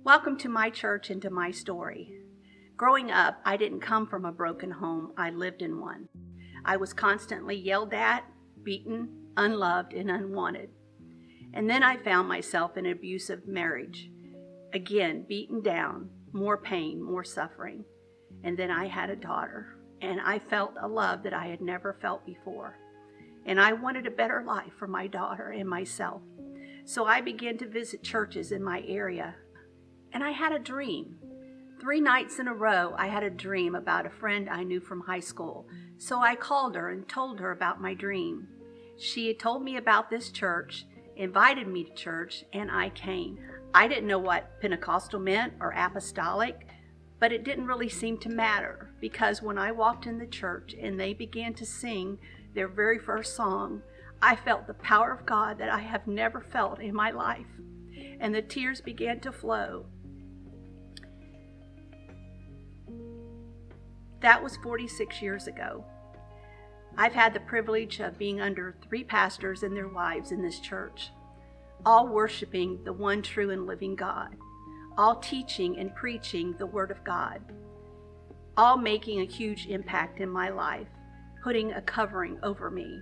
Welcome to my church and to my story. Growing up, I didn't come from a broken home, I lived in one. I was constantly yelled at, beaten, unloved, and unwanted. And then I found myself in an abusive marriage. Again, beaten down, more pain, more suffering. And then I had a daughter, and I felt a love that I had never felt before. And I wanted a better life for my daughter and myself. So I began to visit churches in my area. And I had a dream. 3 nights in a row, I had a dream about a friend I knew from high school. So I called her and told her about my dream. She had told me about this church, invited me to church, and I came. I didn't know what Pentecostal meant or apostolic, but it didn't really seem to matter, because when I walked in the church and they began to sing their very first song, I felt the power of God that I have never felt in my life, and the tears began to flow. That was 46 years ago. I've had the privilege of being under 3 pastors and their wives in this church, all worshiping the one true and living God, all teaching and preaching the Word of God, all making a huge impact in my life, putting a covering over me.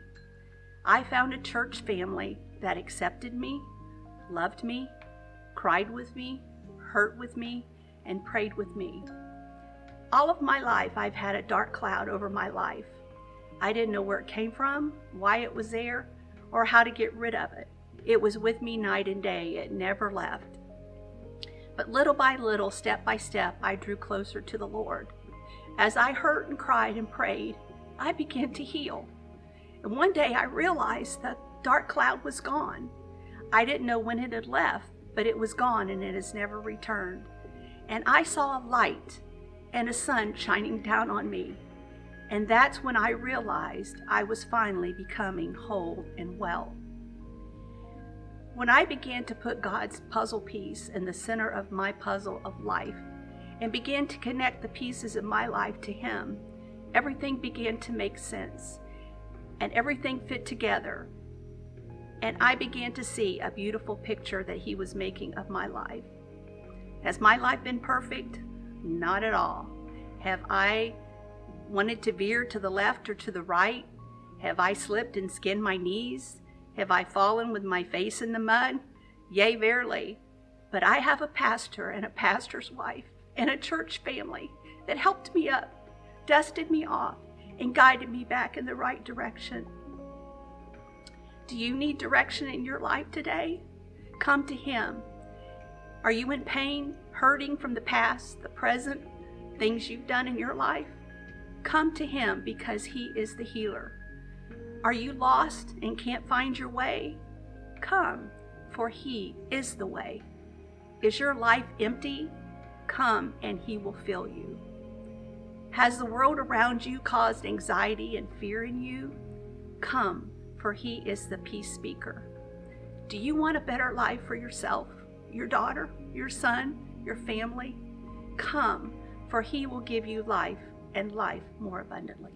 I found a church family that accepted me, loved me, cried with me, hurt with me, and prayed with me. All of my life, I've had a dark cloud over my life. I didn't know where it came from, why it was there, or how to get rid of it. It was with me night and day. It never left. But little by little, step by step, I drew closer to the Lord. As I hurt and cried and prayed, I began to heal. And one day I realized that dark cloud was gone. I didn't know when it had left, but it was gone and it has never returned. And I saw a light and a sun shining down on me. And that's when I realized I was finally becoming whole and well. When I began to put God's puzzle piece in the center of my puzzle of life and began to connect the pieces of my life to Him, everything began to make sense and everything fit together. And I began to see a beautiful picture that He was making of my life. Has my life been perfect? Not at all. Have I wanted to veer to the left or to the right? Have I slipped and skinned my knees? Have I fallen with my face in the mud? Yea, verily. But I have a pastor and a pastor's wife and a church family that helped me up, dusted me off, and guided me back in the right direction. Do you need direction in your life today? Come to Him. Are you in pain, hurting from the past, the present, things you've done in your life? Come to Him because He is the healer. Are you lost and can't find your way? Come, for He is the way. Is your life empty? Come and He will fill you. Has the world around you caused anxiety and fear in you? Come, for He is the peace speaker. Do you want a better life for yourself, your daughter, your son, your family? Come, for He will give you life and life more abundantly.